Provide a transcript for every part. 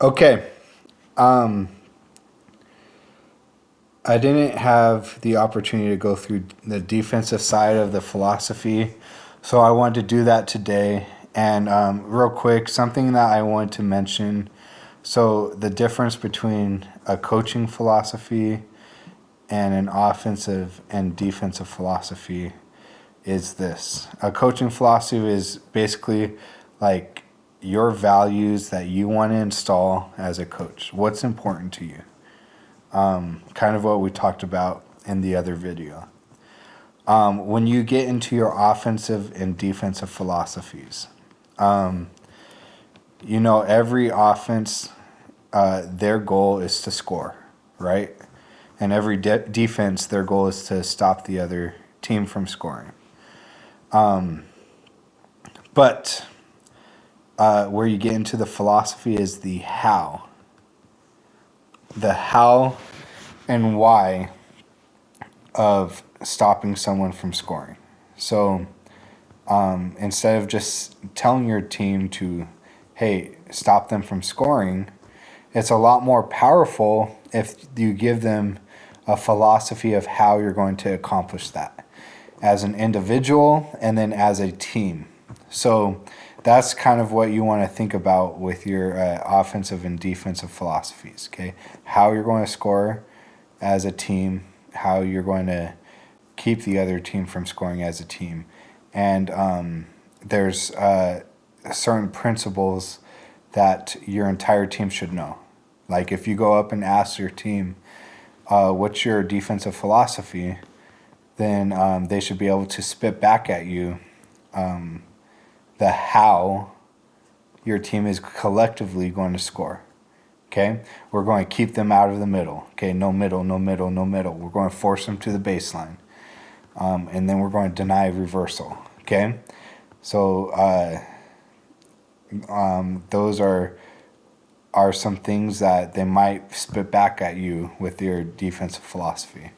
Okay. Um, I didn't have the opportunity to go through the defensive side of the philosophy, so I wanted to do that today. And real quick, something that I wanted to mention. So, the difference between a coaching philosophy and an offensive and defensive philosophy is this: a coaching philosophy is basically like your values that you want to install as a coach. What's important to you? Kind of what we talked about in the other video. When you get into your offensive and defensive philosophies, every offense, their goal is to score, right? And every defense, their goal is to stop the other team from scoring. But where you get into the philosophy is the how. The how and why of stopping someone from scoring. So instead of just telling your team to, hey, stop them from scoring, it's a lot more powerful if you give them a philosophy of how you're going to accomplish that as an individual and then as a team. So that's kind of what you want to think about with your offensive and defensive philosophies, okay? How you're going to score as a team, how you're going to keep the other team from scoring as a team. And there's certain principles that your entire team should know. Like if you go up and ask your team, what's your defensive philosophy, then they should be able to spit back at you the how your team is collectively going to score. Okay, we're going to keep them out of the middle. Okay, no middle, no middle, no middle. We're going to force them to the baseline, and then we're going to deny reversal. Okay, so those are some things that they might spit back at you with your defensive philosophy.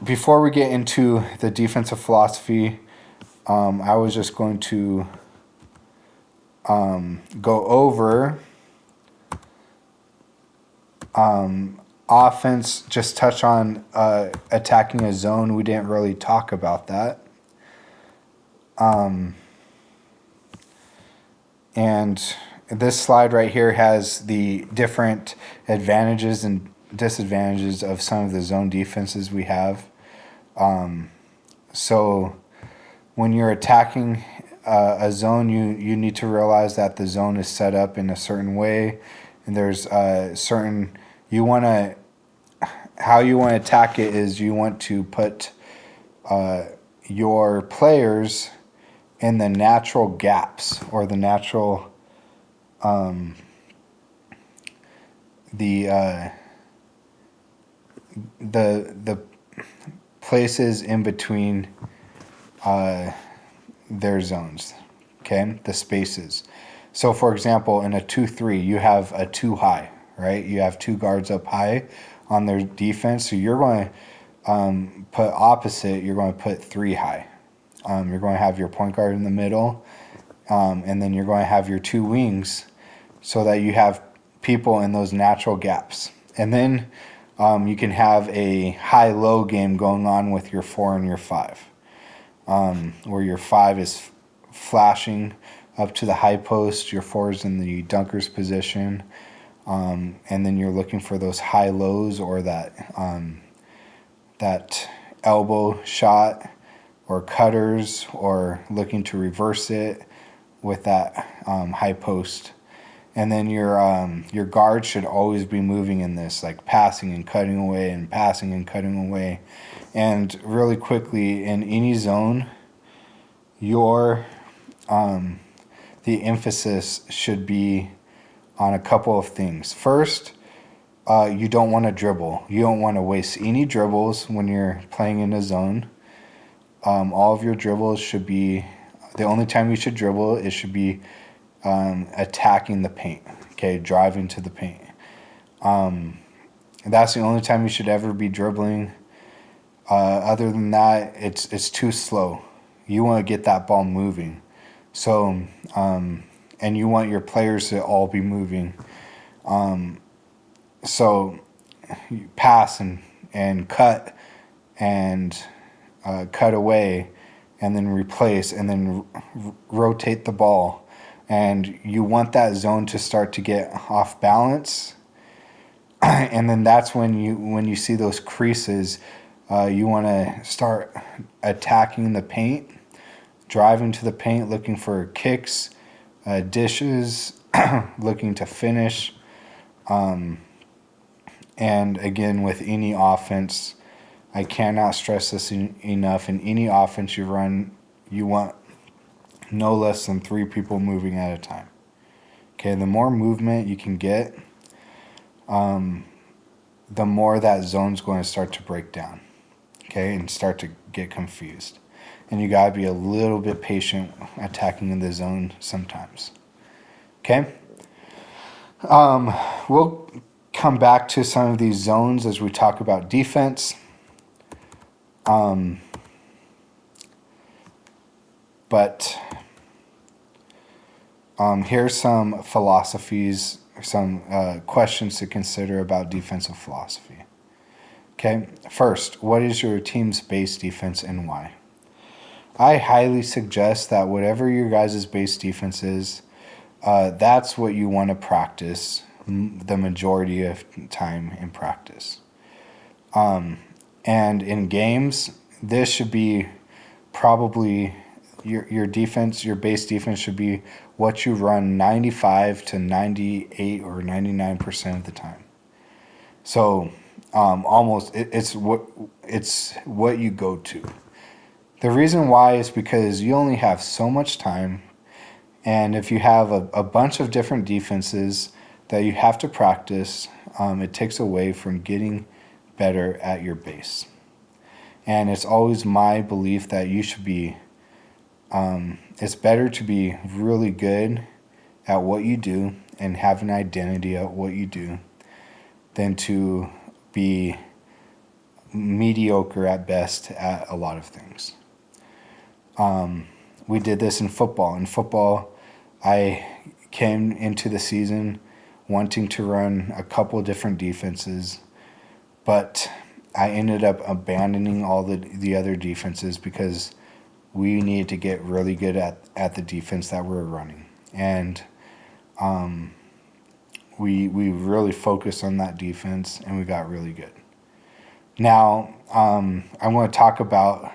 Before we get into the defensive philosophy, I was just going to go over offense, just touch on attacking a zone. We didn't really talk about that. And this slide right here has the different advantages and disadvantages of some of the zone defenses we have. So when you're attacking a zone, you need to realize that the zone is set up in a certain way, and there's certain how you want to attack it is you want to put your players in the natural gaps or the natural the places in between their zones, okay, the spaces. So for example, in a 2-3, you have a 2 high, right? You have 2 guards up high on their defense, so you're going to put opposite, you're going to put 3 high. You're going to have your point guard in the middle, and then you're going to have your 2 wings so that you have people in those natural gaps. And then you can have a high-low game going on with your 4 and your 5, where your 5 is flashing up to the high post, your 4 is in the dunker's position, and then you're looking for those high lows or that elbow shot or cutters, or looking to reverse it with that high post. And then your guard should always be moving in this, like passing and cutting away and passing and cutting away. And really quickly, in any zone, your the emphasis should be on a couple of things. First, you don't want to dribble. You don't want to waste any dribbles when you're playing in a zone. All of your dribbles should be, the only time you should dribble, it should be attacking the paint, okay, driving to the paint. That's the only time you should ever be dribbling. Other than that, it's too slow. You want to get that ball moving. So, and you want your players to all be moving So you pass and cut and cut away and then replace and then rotate the ball. And you want that zone to start to get off balance. And then that's when you see those creases, you want to start attacking the paint, driving to the paint, looking for kicks, dishes, looking to finish. And again, with any offense, I cannot stress this enough. In any offense you run, you want no less than 3 people moving at a time. Okay, the more movement you can get, the more that zone's going to start to break down. Okay, and start to get confused. And you got to be a little bit patient attacking in the zone sometimes. Okay? We'll come back to some of these zones as we talk about defense. But here's some philosophies, some questions to consider about defensive philosophy. Okay, first, what is your team's base defense and why? I highly suggest that whatever your guys' base defense is, that's what you want to practice the majority of time in practice. And in games, this should be probably your defense, your base defense should be what you run 95 to 98 or 99% of the time. So it's what you go to. The reason why is because you only have so much time, and if you have a bunch of different defenses that you have to practice, it takes away from getting better at your base. And it's always my belief that you should be, it's better to be really good at what you do and have an identity at what you do than to be mediocre at best at a lot of things. We did this in football. In football, I came into the season wanting to run a couple different defenses, but I ended up abandoning all the other defenses because we needed to get really good at the defense that we were running. And we really focused on that defense, and we got really good. Now, I want to talk about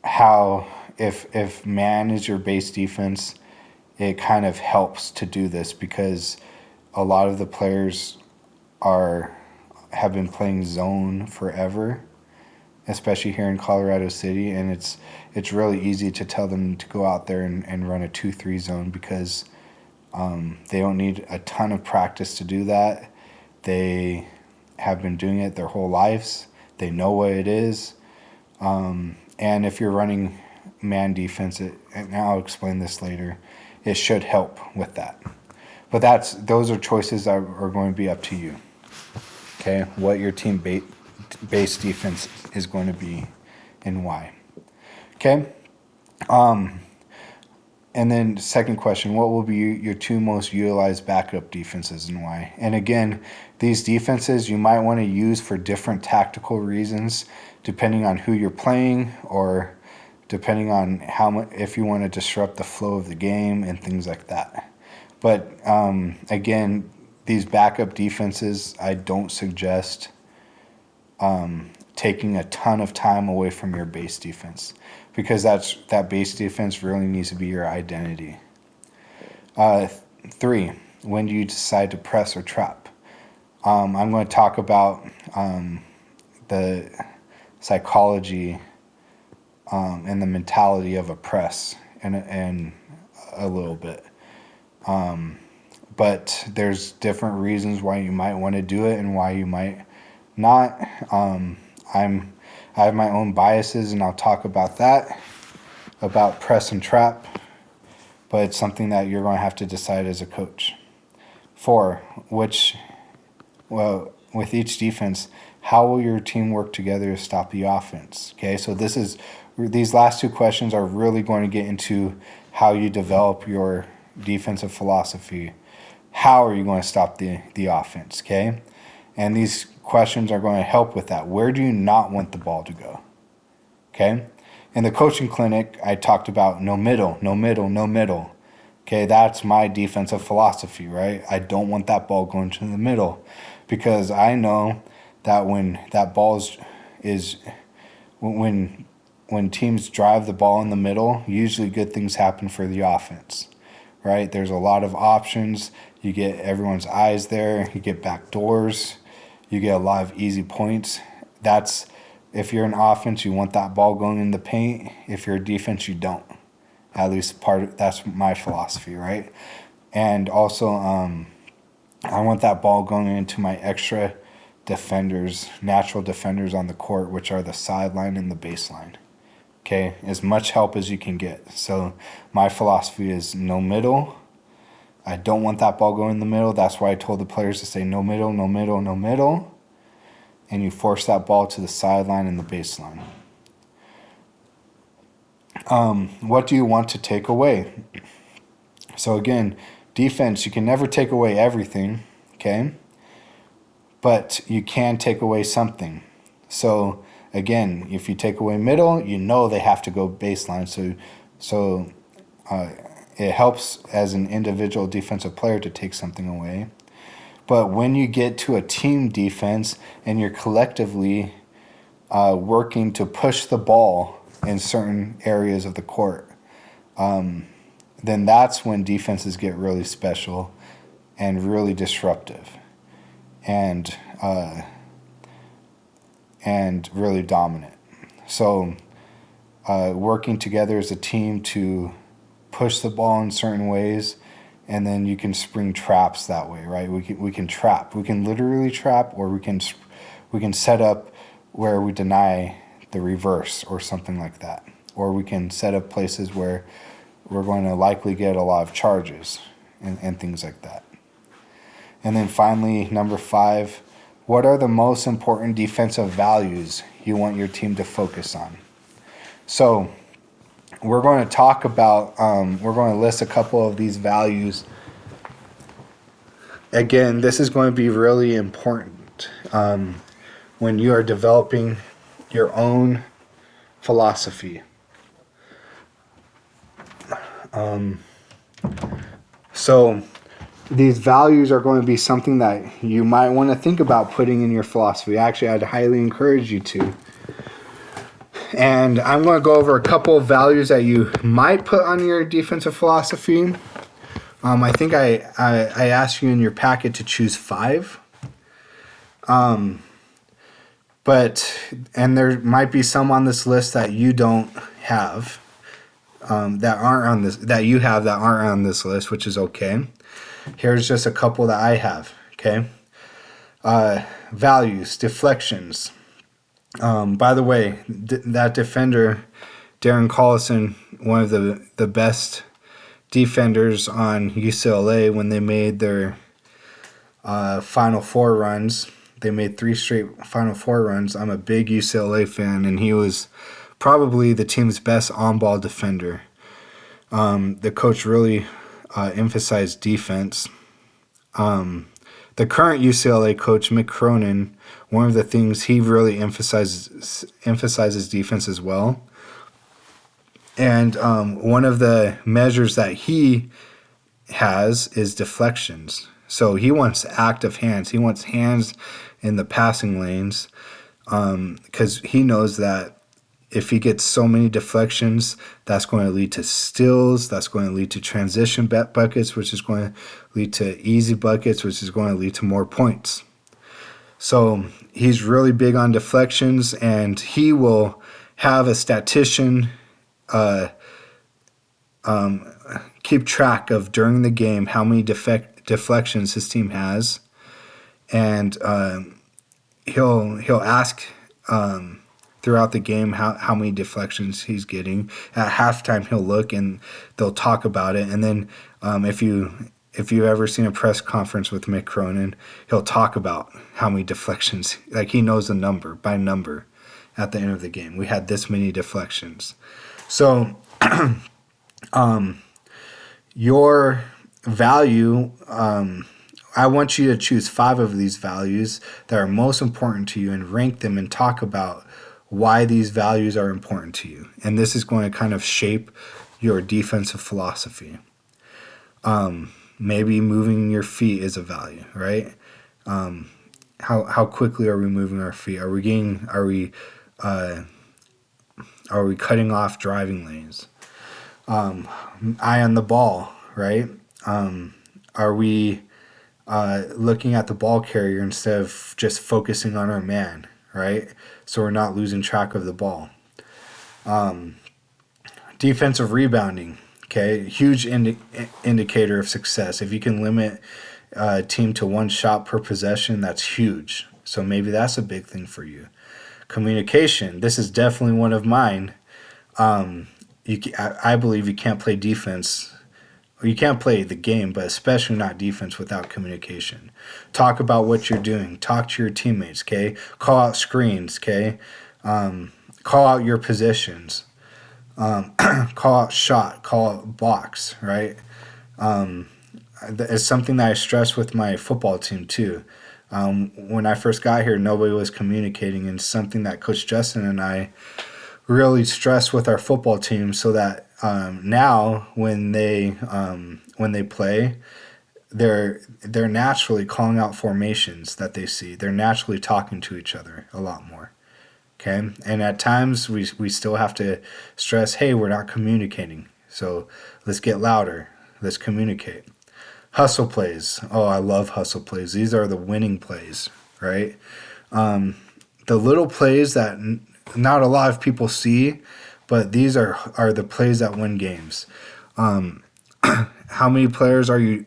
how if man is your base defense, it kind of helps to do this because a lot of the players have been playing zone forever, especially here in Colorado City, and it's really easy to tell them to go out there and run a 2-3 zone because they don't need a ton of practice to do that. They have been doing it their whole lives. They know what it is. And if you're running man defense, and I'll explain this later, it should help with that. But those are choices that are going to be up to you. Okay, what your team base defense is going to be and why. Okay. And then second question, what will be your 2 most utilized backup defenses and why? And again, these defenses you might want to use for different tactical reasons depending on who you're playing or depending on how much, if you want to disrupt the flow of the game and things like that. But again, these backup defenses, I don't suggest taking a ton of time away from your base defense because that base defense really needs to be your identity. 3, when do you decide to press or trap? I'm going to talk about the psychology and the mentality of a press in a little bit. But there's different reasons why you might want to do it and why you might not. I have my own biases, and I'll talk about that, about press and trap, but it's something that you're going to have to decide as a coach. 4, with each defense, how will your team work together to stop the offense? Okay, so these last 2 questions are really going to get into how you develop your defensive philosophy. how are you going to stop the offense, okay? And these questions are going to help with that. Where do you not want the ball to go, okay? In the coaching clinic, I talked about no middle, no middle, no middle. Okay, that's my defensive philosophy, right? I don't want that ball going to the middle because I know that when that ball is when teams drive the ball in the middle, usually good things happen for the offense, right? There's a lot of options. You get everyone's eyes there. You get back doors. You get a lot of easy points. That's if you're an offense, you want that ball going in the paint. If you're a defense, you don't. At least that's my philosophy, right? And also, I want that ball going into my extra defenders, natural defenders on the court, which are the sideline and the baseline. Okay, as much help as you can get. So my philosophy is no middle. I don't want that ball going in the middle. That's why I told the players to say no middle, no middle, no middle. And you force that ball to the sideline and the baseline. What do you want to take away? So again, defense, you can never take away everything, okay? But you can take away something. So again, if you take away middle, you know they have to go baseline. So it helps as an individual defensive player to take something away. But when you get to a team defense and you're collectively working to push the ball in certain areas of the court, then that's when defenses get really special and really disruptive and really dominant. So working together as a team to push the ball in certain ways, and then you can spring traps that way, right? We can trap. We can literally trap, or we can set up where we deny the reverse or something like that. Or we can set up places where we're going to likely get a lot of charges and things like that. And then finally, number 5, what are the most important defensive values you want your team to focus on? So we're going to talk about, we're going to list a couple of these values. Again, this is going to be really important when you are developing your own philosophy. So these values are going to be something that you might want to think about putting in your philosophy. Actually, I'd highly encourage you to. And I'm going to go over a couple of values that you might put on your defensive philosophy. I think I asked you in your packet to choose 5. But there might be some on this list that you don't have, that aren't on this, that you have that aren't on this list, which is okay. Here's just a couple that I have, okay? Values, deflections. By the way, that defender, Darren Collison, one of the best defenders on UCLA when they made their Final Four runs. They made 3 straight Final Four runs. I'm a big UCLA fan, and he was probably the team's best on-ball defender. The coach really emphasized defense. The current UCLA coach, Mick Cronin, one of the things he really emphasizes defense as well. And one of the measures that he has is deflections. So he wants active hands. He wants hands in the passing lanes because he knows that if he gets so many deflections, that's going to lead to steals, that's going to lead to transition buckets, which is going to lead to easy buckets, which is going to lead to more points. So he's really big on deflections, and he will have a statistician keep track of during the game how many deflections his team has, and he'll ask throughout the game how many deflections he's getting. At halftime, he'll look and they'll talk about it. And then if you've ever seen a press conference with Mick Cronin, he'll talk about how many deflections. Like, he knows the number by number at the end of the game. We had this many deflections. So your value. I want you to choose 5 of these values that are most important to you and rank them and talk about why these values are important to you. And this is going to kind of shape your defensive philosophy. Maybe moving your feet is a value, right? How quickly are we moving our feet? Are we cutting off driving lanes? Eye on the ball, right? Are we looking at the ball carrier instead of just focusing on our man, right? So we're not losing track of the ball. Defensive rebounding, okay, huge indicator of success. If you can limit a team to 1 shot per possession, that's huge. So maybe that's a big thing for you. Communication, this is definitely one of mine. I believe you can't play defense, or you can't play the game, but especially not defense, without communication. Talk about what you're doing. Talk to your teammates, okay? Call out screens, okay? Call out your positions. Call out shot. Call out box, right? It's something that I stress with my football team too. When I first got here, nobody was communicating, and something that Coach Justin and I really stress with our football team, so that now when they play, they're naturally calling out formations that they see. They're naturally talking to each other a lot more. Okay, and at times we still have to stress, hey, we're not communicating, so let's get louder. Let's communicate. Hustle plays. Oh, I love hustle plays. These are the winning plays, right? The little plays that not a lot of people see, but these are the plays that win games. How many players are you?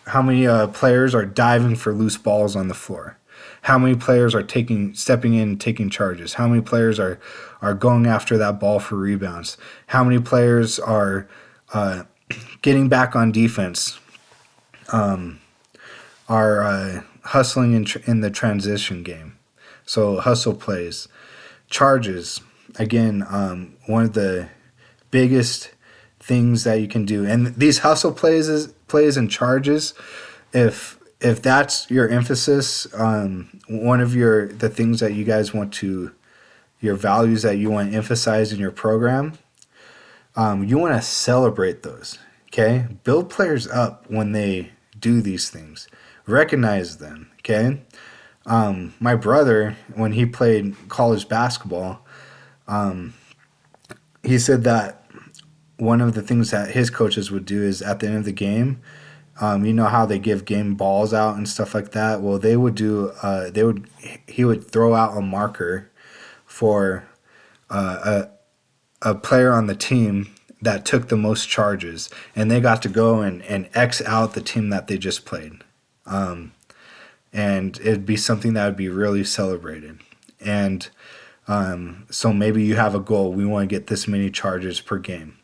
How many players are diving for loose balls on the floor? How many players are stepping in, taking charges? How many players are going after that ball for rebounds? How many players are getting back on defense? Are hustling in the transition game. So hustle plays, charges. Again, one of the biggest things that you can do, and these hustle plays and charges. If that's your emphasis, one of the things that you guys want to, your values that you want to emphasize in your program, you want to celebrate those. Okay, build players up when they do these things. Recognize them. Okay. My brother, when he played college basketball, he said that one of the things that his coaches would do is at the end of the game, you know how they give game balls out and stuff like that. Well, he would throw out a marker for a player on the team that took the most charges, and they got to go and X out the team that they just played. And it'd be something that would be really celebrated. And so maybe you have a goal. We want to get this many charges per game.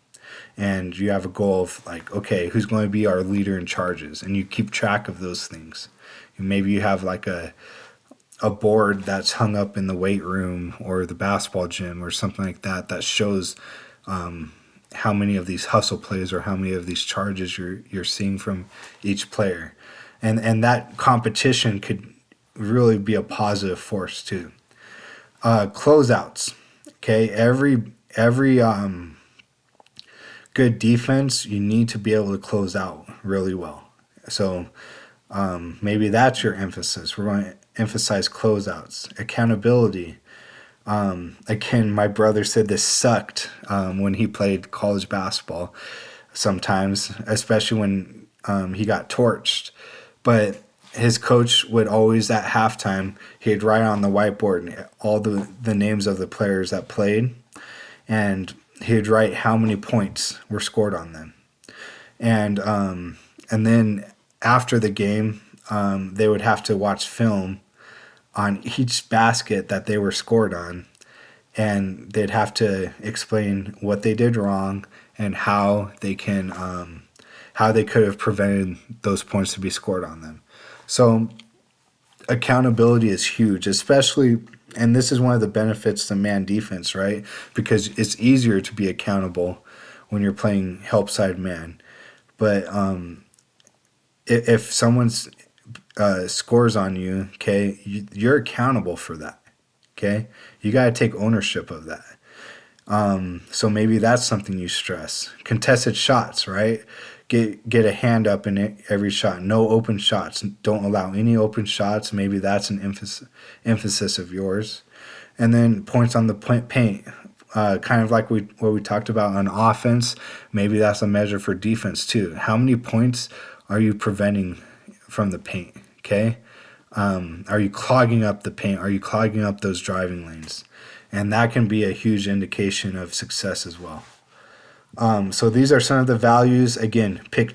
And you have a goal of like, okay, who's going to be our leader in charges? And you keep track of those things. And maybe you have like a board that's hung up in the weight room or the basketball gym or something like that shows how many of these hustle plays or how many of these charges you're seeing from each player. And that competition could really be a positive force too. Closeouts. Okay, every good defense, you need to be able to close out really well. So maybe that's your emphasis. We're going to emphasize closeouts. Accountability. Again, my brother said this sucked when he played college basketball sometimes, especially when he got torched. But his coach would always, at halftime, he'd write on the whiteboard all the names of the players that played, and he'd write how many points were scored on them. And then after the game, they would have to watch film on each basket that they were scored on, and they'd have to explain what they did wrong and how they could have prevented those points to be scored on them. So accountability is huge, especially, and this is one of the benefits to man defense, right? Because it's easier to be accountable when you're playing help side man. But if someone's scores on you, okay, you're accountable for that. Okay, you got to take ownership of that. So maybe that's something you stress. Contested shots, right? Get a hand up in every shot. No open shots. Don't allow any open shots. Maybe that's an emphasis of yours. And then points on the paint. Kind of like what we talked about on offense. Maybe that's a measure for defense too. How many points are you preventing from the paint? Okay. Are you clogging up the paint? Are you clogging up those driving lanes? And that can be a huge indication of success as well. So these are some of the values. Again, pick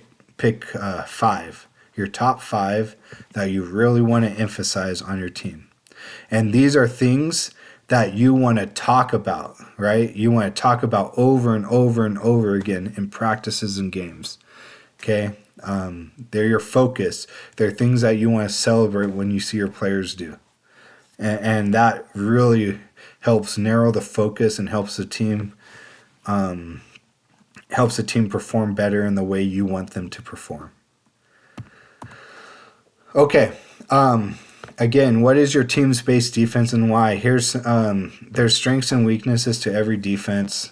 5, your top 5 that you really want to emphasize on your team. And these are things that you want to talk about, right? You want to talk about over and over and over again in practices and games. Okay? They're your focus. They're things that you want to celebrate when you see your players do. And that really helps narrow the focus and helps the team perform better in the way you want them to perform. Okay. Again, what is your team's base defense and why? Here's there's strengths and weaknesses to every defense.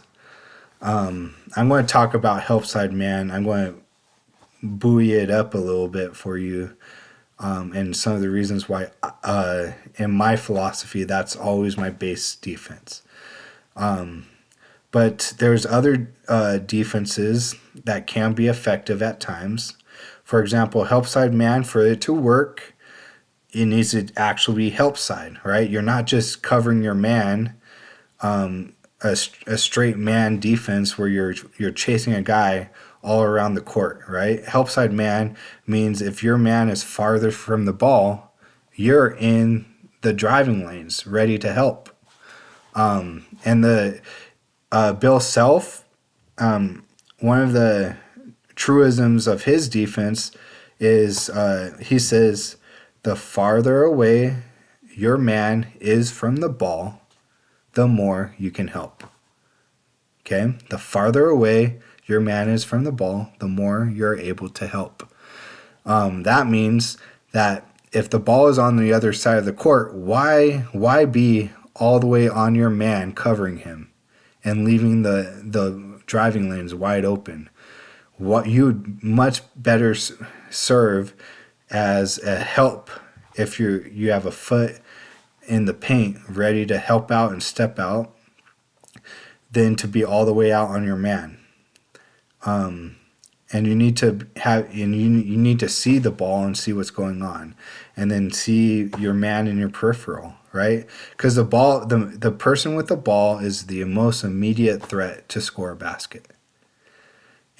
I'm going to talk about help side man. I'm going to buoy it up a little bit for you. And some of the reasons why, in my philosophy, that's always my base defense. But there's other defenses that can be effective at times. For example, help side man, for it to work, it needs to actually be help side, right? You're not just covering your man, a straight man defense where you're chasing a guy all around the court, right? Help side man means if your man is farther from the ball, you're in the driving lanes ready to help. And the Bill Self, one of the truisms of his defense is he says, the farther away your man is from the ball, the more you can help. Okay? The farther away your man is from the ball, the more you're able to help. That means that if the ball is on the other side of the court, why be all the way on your man covering him and leaving the driving lanes wide open? What you would much better serve as a help if you have a foot in the paint ready to help out and step out than to be all the way out on your man. And you need to you need to see the ball and see what's going on, and then see your man in your peripheral, right? Because the person with the ball is the most immediate threat to score a basket.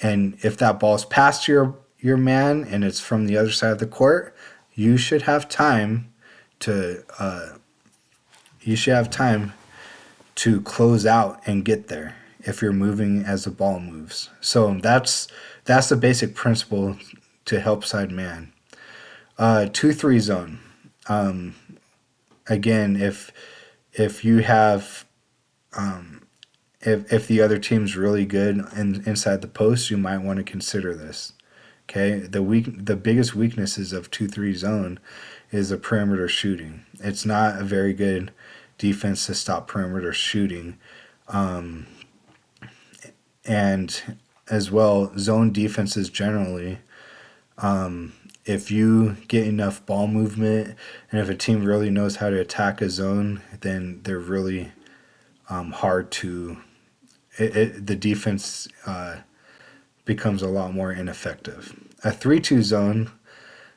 And if that ball's past your man and it's from the other side of the court, you should have time to close out and get there if you're moving as the ball moves. So that's the basic principle to help side man. 2-3 zone. Again, if you have if the other team's really good inside the post, you might want to consider this. Okay, the biggest weaknesses of 2-3 zone is the perimeter shooting. It's not a very good defense to stop perimeter shooting. And as well, zone defenses generally, if you get enough ball movement and if a team really knows how to attack a zone, then they're really hard to the defense becomes a lot more ineffective. A 3-2 zone,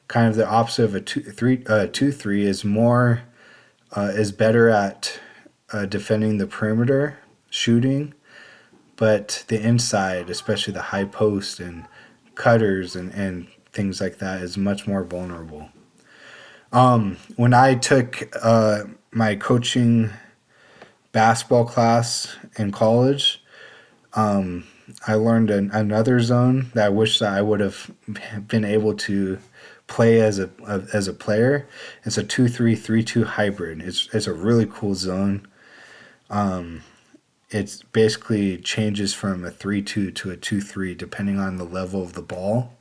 kind of the opposite of a 2-3, is better at defending the perimeter shooting, but the inside, especially the high post and cutters and things like that, is much more vulnerable. When I took my coaching basketball class in college, I learned another zone that I wish that I would have been able to play as a player. It's a 2-3-3-2 hybrid. It's a really cool zone. it's basically changes from a 3-2 to a 2-3 depending on the level of the ball.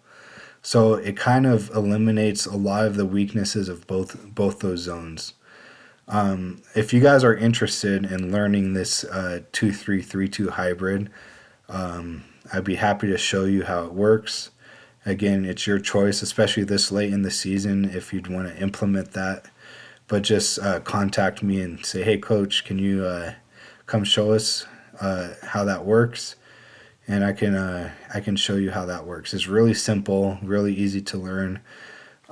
So it kind of eliminates a lot of the weaknesses of both those zones. If you guys are interested in learning this 2-3-3-2 hybrid, I'd be happy to show you how it works. Again, it's your choice, especially this late in the season, if you'd want to implement that. But just contact me and say, hey, coach, can you come show us how that works? And I can show you how that works. It's really simple, really easy to learn,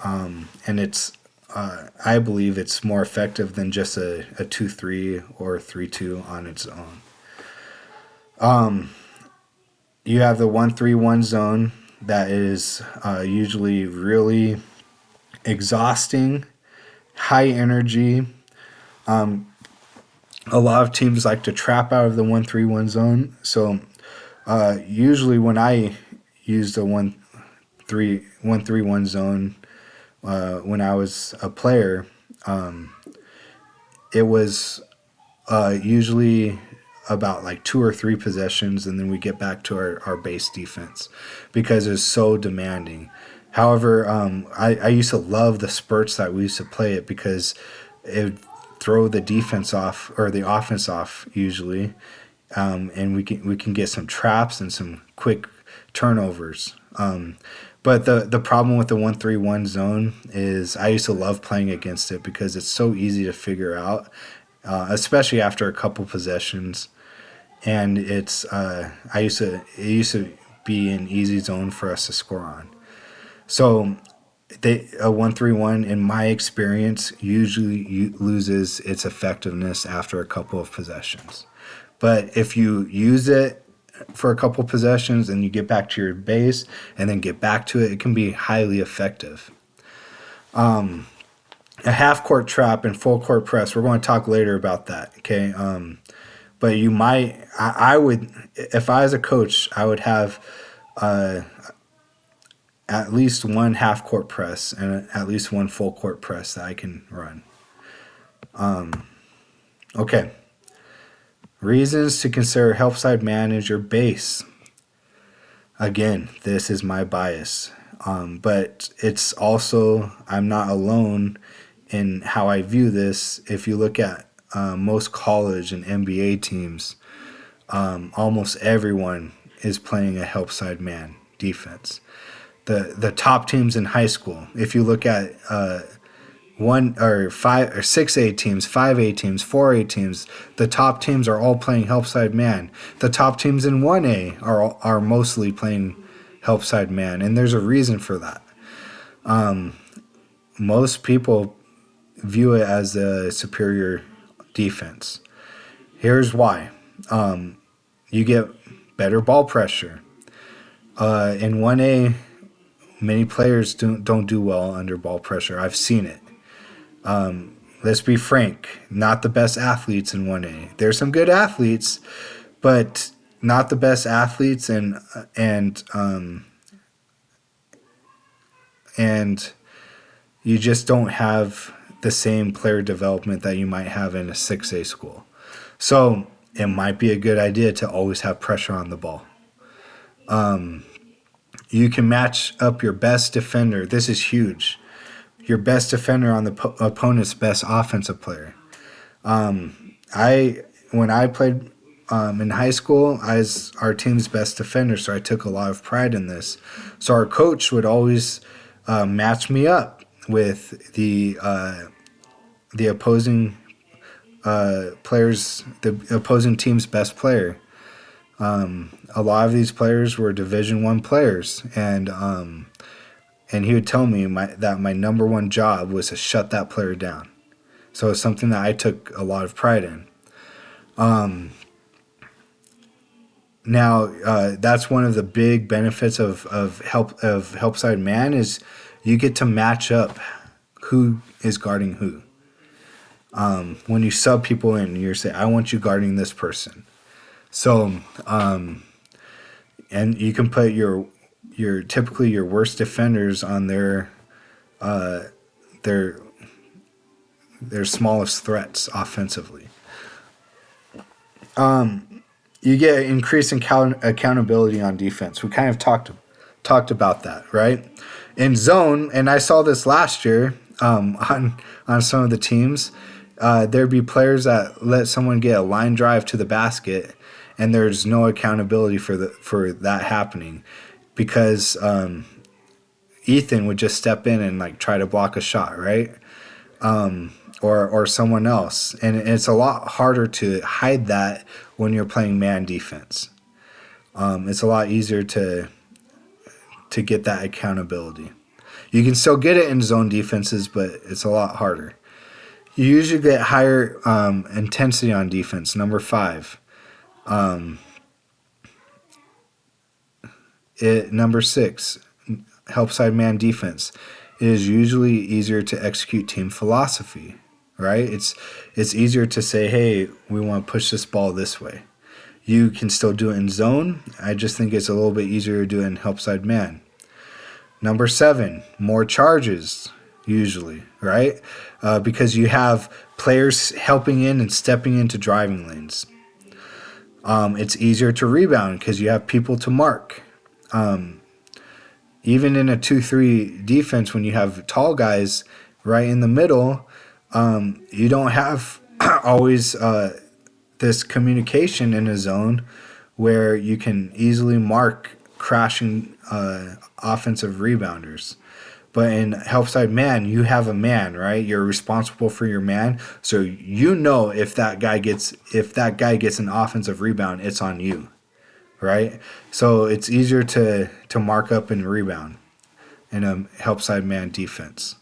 and it's I believe it's more effective than just a 2-3 or a 3-2 on its own. You have the 1-3-1 zone that is usually really exhausting, high energy. A lot of teams like to trap out of the 1-3-1 zone. So usually when I used a 1-3-1 zone when I was a player, it was usually about like 2 or 3 possessions, and then we get back to our base defense because it's so demanding. However, I used to love the spurts that we used to play it because it would throw the defense off or the offense off usually, and we can get some traps and some quick turnovers. But the problem with the 1-3-1 zone is I used to love playing against it because it's so easy to figure out, especially after a couple possessions. And it used to be an easy zone for us to score on. So a 1-3-1, in my experience, usually loses its effectiveness after a couple of possessions. But if you use it for a couple possessions and you get back to your base and then get back to it, it can be highly effective. A half court trap and full court press, we're going to talk later about that, okay? But you might, I would, if I was a coach, I would have at least one half court press and at least one full court press that I can run. Okay. Reasons to consider help side man as your base. Again, this is my bias. But it's also, I'm not alone in how I view this. If you look at most college and NBA teams, almost everyone is playing a help side man defense. The top teams in high school, if you look at 1 or 5 or 6A teams, 5A teams, 4A teams, the top teams are all playing help side man. The top teams in 1A are mostly playing help side man, and there's a reason for that. Most people view it as a superior defense. Here's why. You get better ball pressure. In 1A, many players don't do well under ball pressure. I've seen it. Let's be frank, not the best athletes in 1A. There's some good athletes, but not the best athletes, and you just don't have the same player development that you might have in a 6A school. So it might be a good idea to always have pressure on the ball. You can match up your best defender. This is huge. Your best defender on the opponent's best offensive player. When I played in high school, I was our team's best defender, so I took a lot of pride in this. So our coach would always match me up with the opposing players, the opposing team's best player. A lot of these players were Division I players, and he would tell me that my number one job was to shut that player down. So it's something that I took a lot of pride in. Now, that's one of the big benefits of help side man is you get to match up who is guarding who. When you sub people in, you say, I want you guarding this person. So, and you can put your typically your worst defenders on their smallest threats offensively. you get increased accountability on defense. We kind of talked about that, right? In zone, and I saw this last year on some of the teams. There'd be players that let someone get a line drive to the basket, and there's no accountability for that happening, because Ethan would just step in and like try to block a shot, right? Or someone else, and it's a lot harder to hide that when you're playing man defense. It's a lot easier to get that accountability. You can still get it in zone defenses, but it's a lot harder. You usually get higher intensity on defense. Number 5. Number 6, help side man defense. It is usually easier to execute team philosophy, right? It's easier to say, hey, we want to push this ball this way. You can still do it in zone. I just think it's a little bit easier to do it in help side man. Number 7, more charges, usually, right? Because you have players helping in and stepping into driving lanes. It's easier to rebound because you have people to mark. Even in a 2-3 defense, when you have tall guys right in the middle, you don't have always this communication in a zone where you can easily mark crashing offensive rebounders. But in help side man, you have a man, right? You're responsible for your man, so you know if that guy gets an offensive rebound, it's on you, right? So it's easier to mark up and rebound in a help side man defense.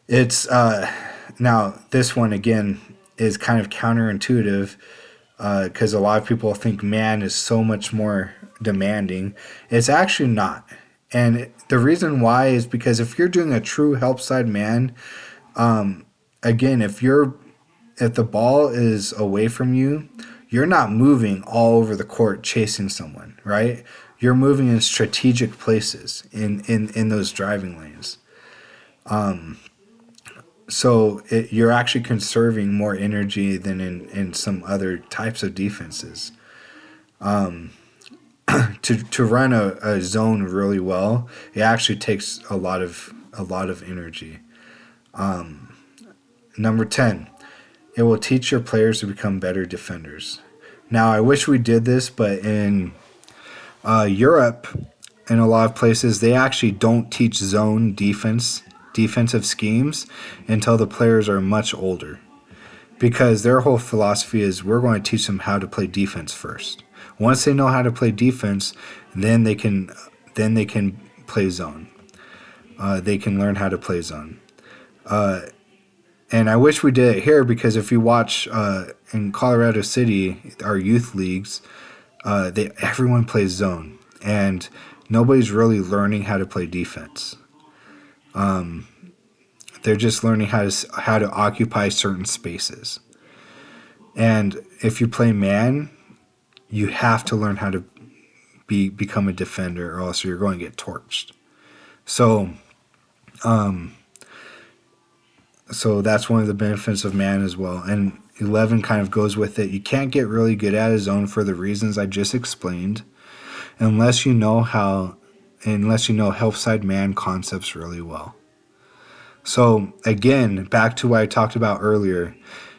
It's now this one again is kind of counterintuitive because a lot of people think man is so much more demanding. It's actually not. And the reason why is because if you're doing a true help side man, again, if the ball is away from you, you're not moving all over the court chasing someone, right? You're moving in strategic places in those driving lanes. So you're actually conserving more energy than in some other types of defenses. To run a zone really well, it actually takes a lot of energy. Number 10, it will teach your players to become better defenders. Now, I wish we did this, but in Europe, in a lot of places, they actually don't teach zone defensive schemes until the players are much older, because their whole philosophy is we're going to teach them how to play defense first. Once they know how to play defense, then they can play zone. They can learn how to play zone. And I wish we did it here, because if you watch in Colorado City, our youth leagues, everyone plays zone, and nobody's really learning how to play defense. They're just learning how to occupy certain spaces. And if you play man, you have to learn how to become a defender, or else you're going to get torched. So that's one of the benefits of man as well. And 11 kind of goes with it. You can't get really good at a zone for the reasons I just explained, unless you know help side man concepts really well. So again, back to what I talked about earlier,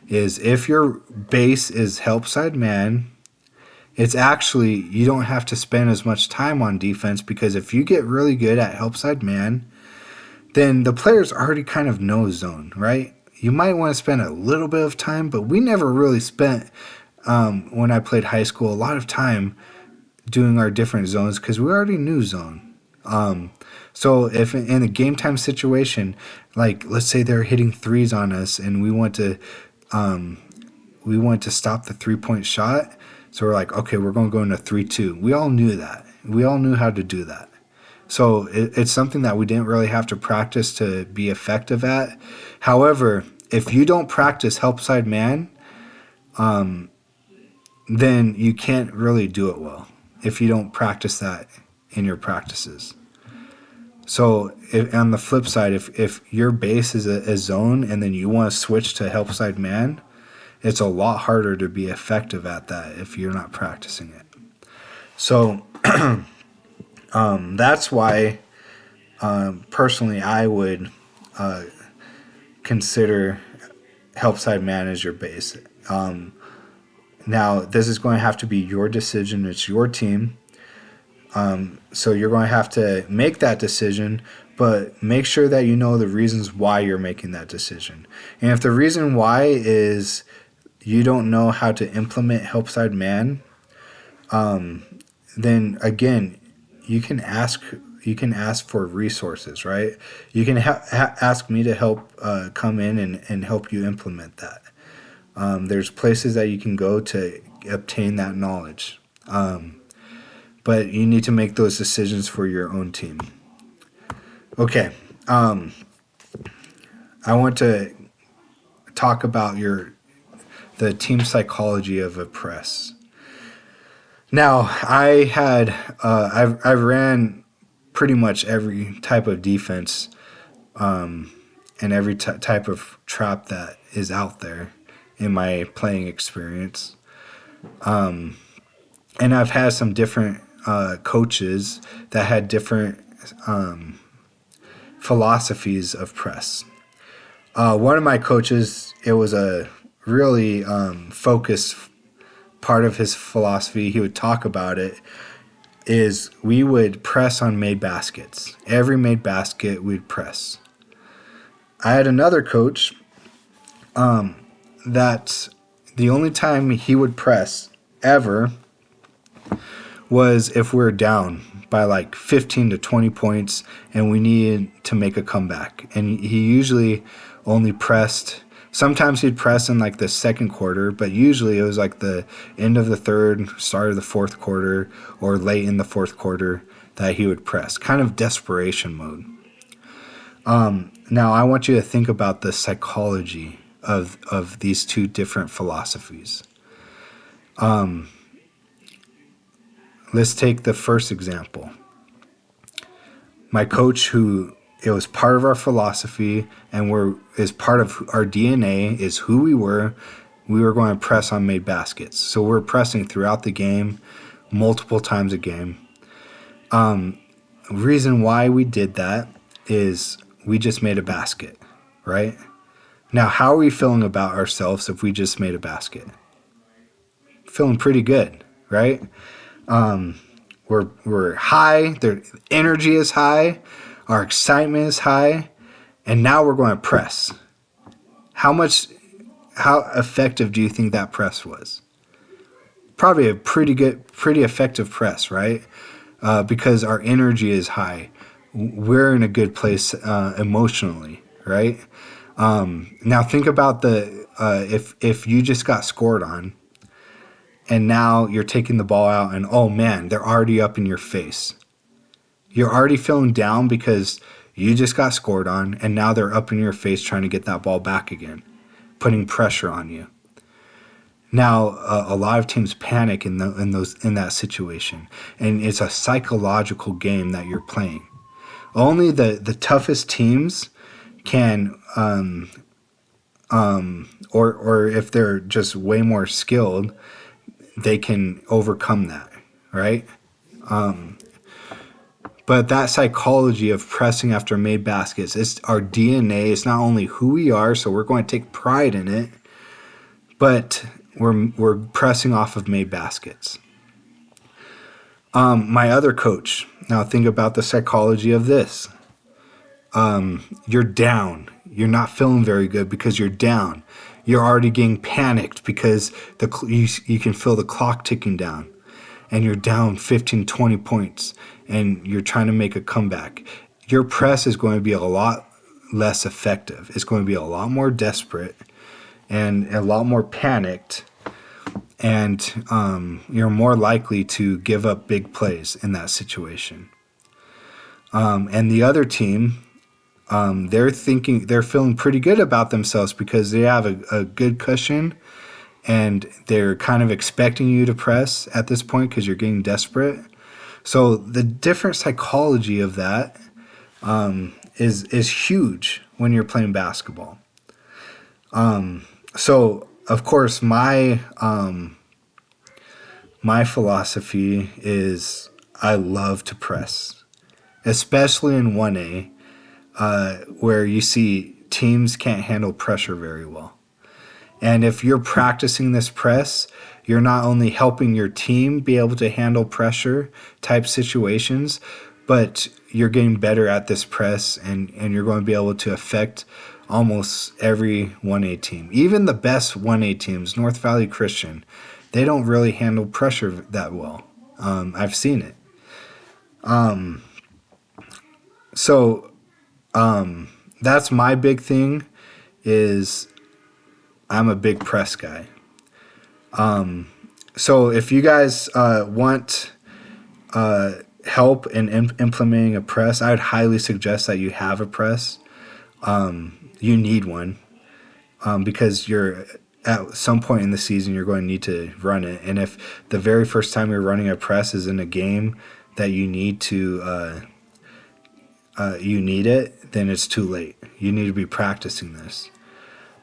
is if your base is help side man, it's actually, you don't have to spend as much time on defense, because if you get really good at help side man, then the players already kind of know zone, right? You might want to spend a little bit of time, but we never really spent, when I played high school, a lot of time doing our different zones because we already knew zone. So if in a game time situation, like let's say they're hitting threes on us and we want to stop the 3-point shot, so we're like, okay, we're going to go into 3-2. We all knew that. We all knew how to do that. So it's something that we didn't really have to practice to be effective at. However, if you don't practice help side man, then you can't really do it well if you don't practice that in your practices. So on the flip side, if your base is a zone and then you want to switch to help side man, It's a lot harder to be effective at that if you're not practicing it. So that's why personally I would consider help side manager base. Now, this is going to have to be your decision. It's your team. So you're going to have to make that decision, but make sure that you know the reasons why you're making that decision. And if the reason why is you don't know how to implement help side man, then again, you can ask for resources, right? You can ask me to help come in and help you implement that. There's places that you can go to obtain that knowledge. But you need to make those decisions for your own team. Okay. I want to talk about the team psychology of a press. Now, I've ran pretty much every type of defense and every type of trap that is out there in my playing experience. And I've had some different coaches that had different philosophies of press. One of my coaches, it was a really focused part of his philosophy. He would talk about it, is we would press on made baskets. Every made basket we'd press. I had another coach that the only time he would press ever was if we were down by like 15 to 20 points and we needed to make a comeback. And he usually only pressed, sometimes he'd press in like the second quarter, but usually it was like the end of the third, start of the fourth quarter, or late in the fourth quarter that he would press, kind of desperation mode. Now I want you to think about the psychology of these two different philosophies. Let's take the first example. My coach, who it was part of our philosophy and is part of our DNA, is who we were going to press on made baskets. So we're pressing throughout the game, multiple times a game. Reason why we did that is we just made a basket, right? Now, how are we feeling about ourselves if we just made a basket? Feeling pretty good, right? We're high, the energy is high, our excitement is high, and now we're going to press. How effective do you think that press was? Probably a pretty effective press, right? Because our energy is high. We're in a good place emotionally, right? Now think about if you just got scored on, and now you're taking the ball out and, oh man, they're already up in your face. You're already feeling down because you just got scored on, and now they're up in your face trying to get that ball back again, putting pressure on you. Now, a lot of teams panic in that situation, and it's a psychological game that you're playing. Only the toughest teams can, or if they're just way more skilled, they can overcome that, right? But that psychology of pressing after made baskets, it's our DNA. It's not only who we are, so we're going to take pride in it, but we're pressing off of made baskets. My other coach, now think about the psychology of this. You're down. You're not feeling very good because you're down. You're already getting panicked because you can feel the clock ticking down, and you're down 15, 20 points, and you're trying to make a comeback. Your press is going to be a lot less effective. It's going to be a lot more desperate and a lot more panicked, and you're more likely to give up big plays in that situation. And the other team, they're feeling pretty good about themselves because they have a good cushion, and they're kind of expecting you to press at this point because you're getting desperate. So the different psychology of that is huge when you're playing basketball. So of course, my philosophy is I love to press, especially in 1A, where you see teams can't handle pressure very well. And if you're practicing this press, you're not only helping your team be able to handle pressure type situations, but you're getting better at this press, and you're going to be able to affect almost every 1A team. Even the best 1A teams, North Valley Christian, they don't really handle pressure that well. I've seen it. So that's my big thing is I'm a big press guy. So if you guys want help in implementing a press, I would highly suggest that you have a press. You need one because you're at some point in the season you're going to need to run it. And if the very first time you're running a press is in a game that you need to you need it, then it's too late. You need to be practicing this.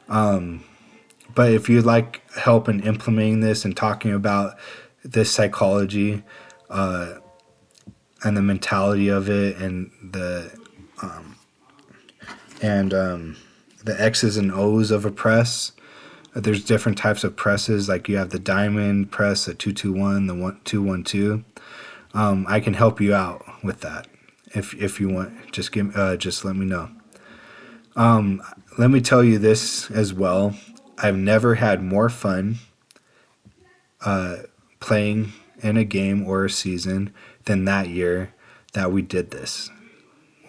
But if you'd like help in implementing this and talking about this psychology and the mentality of it and the X's and O's of a press, there's different types of presses. Like you have the diamond press, the 221, the 212. I can help you out with that if you want. Just let me know. Let me tell you this as well. I've never had more fun playing in a game or a season than that year that we did this,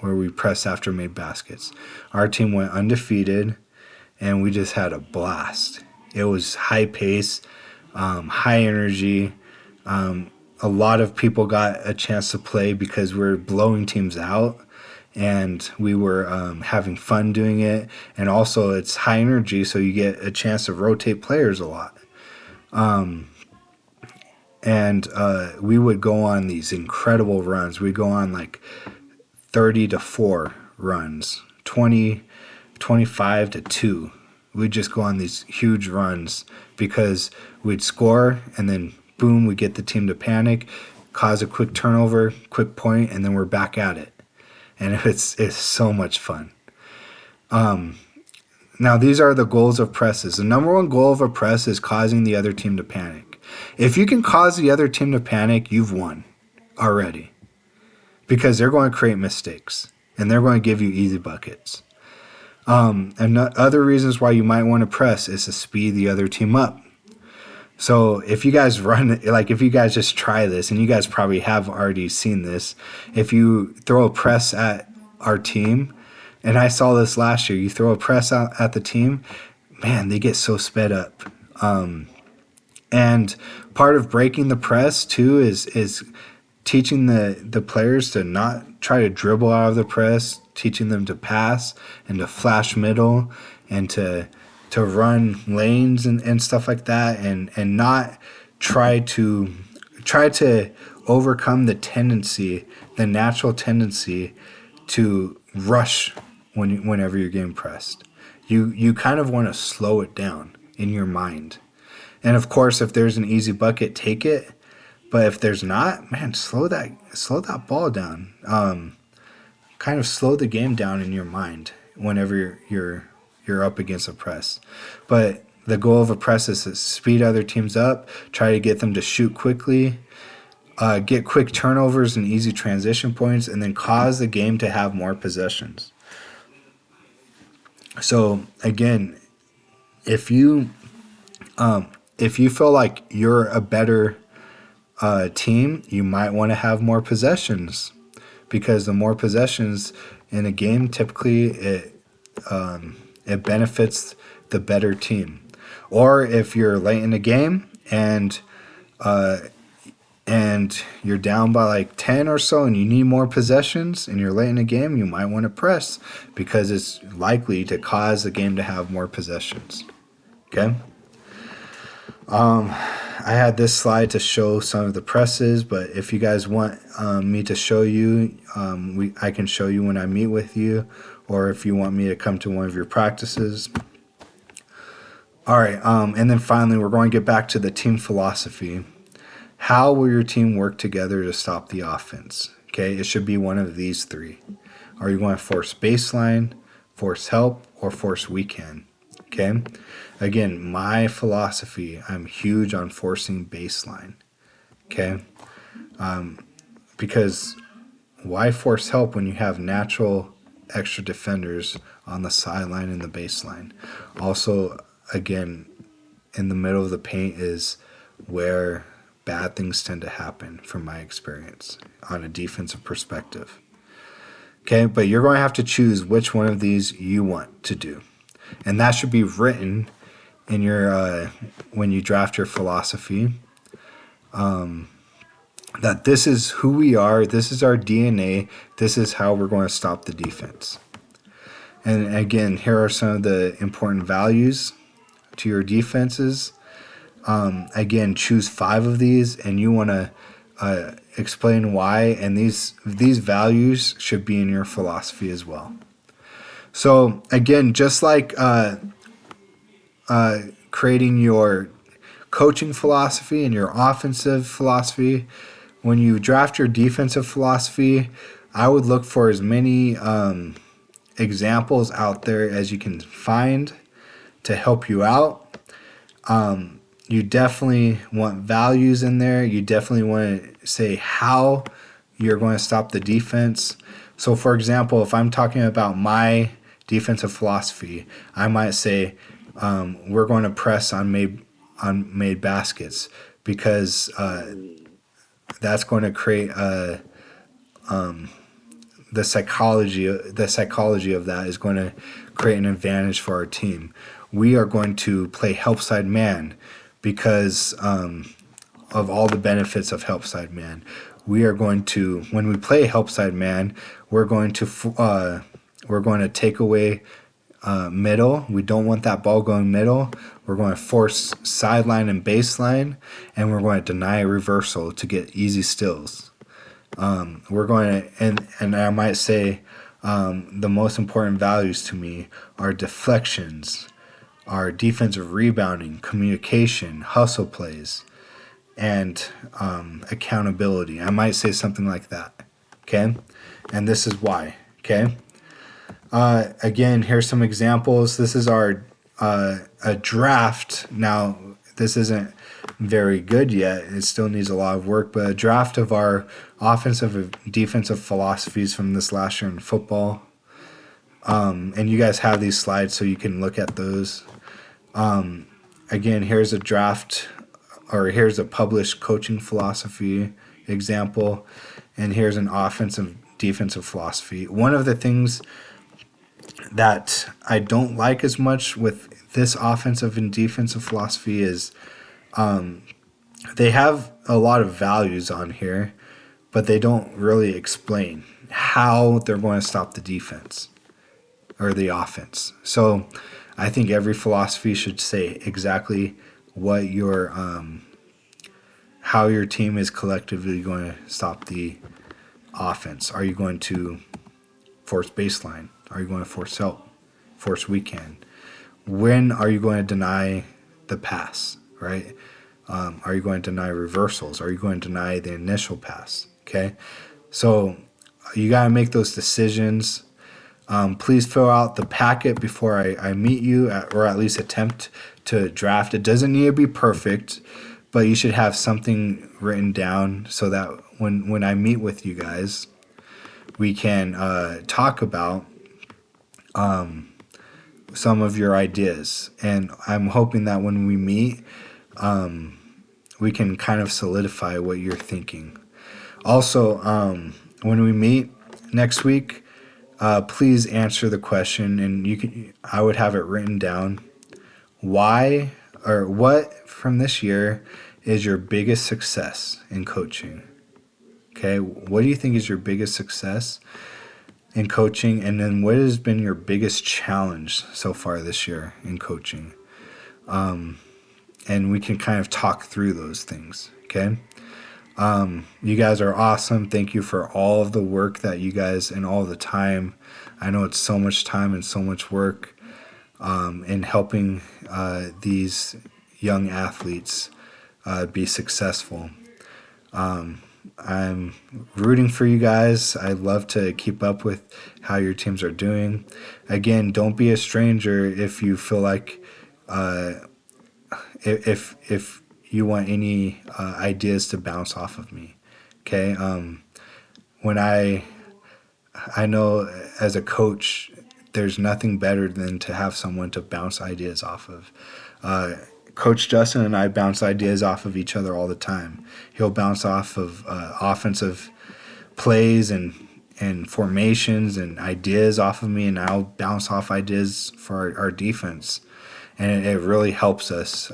where we pressed after made baskets. Our team went undefeated, and we just had a blast. It was high pace, high energy. A lot of people got a chance to play because we're blowing teams out, and we were having fun doing it. And also it's high energy, so you get a chance to rotate players a lot. And we would go on these incredible runs. We'd go on like 30-4 runs, 25-2. We'd just go on these huge runs because we'd score and then boom, we get the team to panic, cause a quick turnover, quick point, and then we're back at it. And it's so much fun. Now, these are the goals of presses. The number one goal of a press is causing the other team to panic. If you can cause the other team to panic, you've won already. Because they're going to create mistakes, and they're going to give you easy buckets. And other reasons why you might want to press is to speed the other team up. So if you guys if you guys just try this, and you guys probably have already seen this, if you throw a press at our team, and I saw this last year, you throw a press out at the team, man, they get so sped up. And part of breaking the press too is teaching the players to not try to dribble out of the press, teaching them to pass and to flash middle and to run lanes and stuff like that, and not try to overcome the natural tendency to rush whenever you're getting pressed. You kind of want to slow it down in your mind. And of course, if there's an easy bucket, take it. But if there's not, man, slow that ball down. Kind of slow the game down in your mind whenever you're up against a press. But the goal of a press is to speed other teams up, try to get them to shoot quickly, get quick turnovers and easy transition points, and then cause the game to have more possessions. So again, if you feel like you're a better team, you might want to have more possessions, because the more possessions in a game, typically it benefits the better team. Or if you're late in the game and you're down by like 10 or so and you need more possessions and you're late in the game, you might want to press because it's likely to cause the game to have more possessions. Okay? I had this slide to show some of the presses, but if you guys want me to show you, I can show you when I meet with you, or if you want me to come to one of your practices. All right. And then finally, we're going to get back to the team philosophy. How will your team work together to stop the offense? Okay. It should be one of these three. Are you going to force baseline, force help, or force weekend? Okay. Again, my philosophy, I'm huge on forcing baseline. Okay. Because why force help when you have natural extra defenders on the sideline and the baseline? Also, again, in the middle of the paint is where bad things tend to happen from my experience on a defensive perspective. Okay, but you're going to have to choose which one of these you want to do. And that should be written in your when you draft your philosophy, that this is who we are, this is our DNA, this is how we're going to stop the defense. And again, here are some of the important values to your defenses. Again, choose 5 of these, and you want to explain why. And these values should be in your philosophy as well. So again, just like creating your coaching philosophy and your offensive philosophy, when you draft your defensive philosophy, I would look for as many examples out there as you can find to help you out. You definitely want values in there. You definitely want to say how you're going to stop the defense. So, for example, if I'm talking about my defensive philosophy, I might say we're going to press on made baskets because that's going to create the psychology of that is going to create an advantage for our team. We are going to play help side man because of all the benefits of help side man. We are going to, when we play help side man, we're going to take away middle. We don't want that ball going middle. We're going to force sideline and baseline, and we're going to deny reversal to get easy steals. We're going to, and I might say the most important values to me are deflections, are defensive rebounding, communication, hustle plays, and accountability. I might say something like that. Okay? And this is why. Okay? Again, here's some examples. This is our a draft. Now, this isn't very good yet. It still needs a lot of work, but a draft of our offensive and defensive philosophies from this last year in football. And you guys have these slides so you can look at those. Again, here's a draft, or here's a published coaching philosophy example, and here's an offensive defensive philosophy. One of the things that I don't like as much with this offensive and defensive philosophy is they have a lot of values on here, but they don't really explain how they're going to stop the defense or the offense. So I think every philosophy should say exactly what your how your team is collectively going to stop the offense. Are you going to force baseline? Are you going to force help? Force weekend? When are you going to deny the pass, right? Are you going to deny reversals? Are you going to deny the initial pass? Okay? So you got to make those decisions. Please fill out the packet before I meet you, or at least attempt to draft. It doesn't need to be perfect, but you should have something written down so that when I meet with you guys, we can talk about some of your ideas. And I'm hoping that when we meet, we can kind of solidify what you're thinking. Also, when we meet next week, please answer the question, and I would have it written down. Why or what from this year is your biggest success in coaching? Okay, what do you think is your biggest success in coaching, and then what has been your biggest challenge so far this year in coaching? And we can kind of talk through those things. Okay. You guys are awesome. Thank you for all of the work that you guys and all the time. I know it's so much time and so much work. in helping these young athletes be successful. I'm rooting for you guys. I love to keep up with how your teams are doing. Again, don't be a stranger if you feel like if you want any ideas to bounce off of me. Okay. When I know as a coach, there's nothing better than to have someone to bounce ideas off of. Coach Justin and I bounce ideas off of each other all the time. He'll bounce off of offensive plays and formations and ideas off of me, and I'll bounce off ideas for our defense. And it really helps us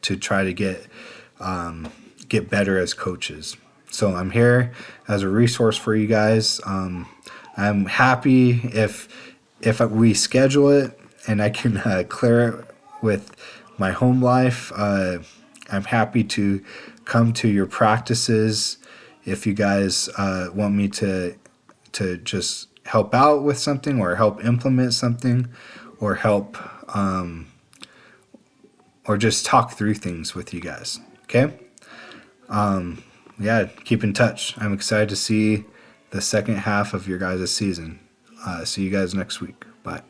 to try to get better as coaches. So I'm here as a resource for you guys. I'm happy if we schedule it and I can clear it with my home life. I'm happy to come to your practices if you guys want me to just help out with something or help implement something or help or just talk through things with you guys. Okay? Yeah, keep in touch. I'm excited to see the second half of your guys' season. See you guys next week. Bye.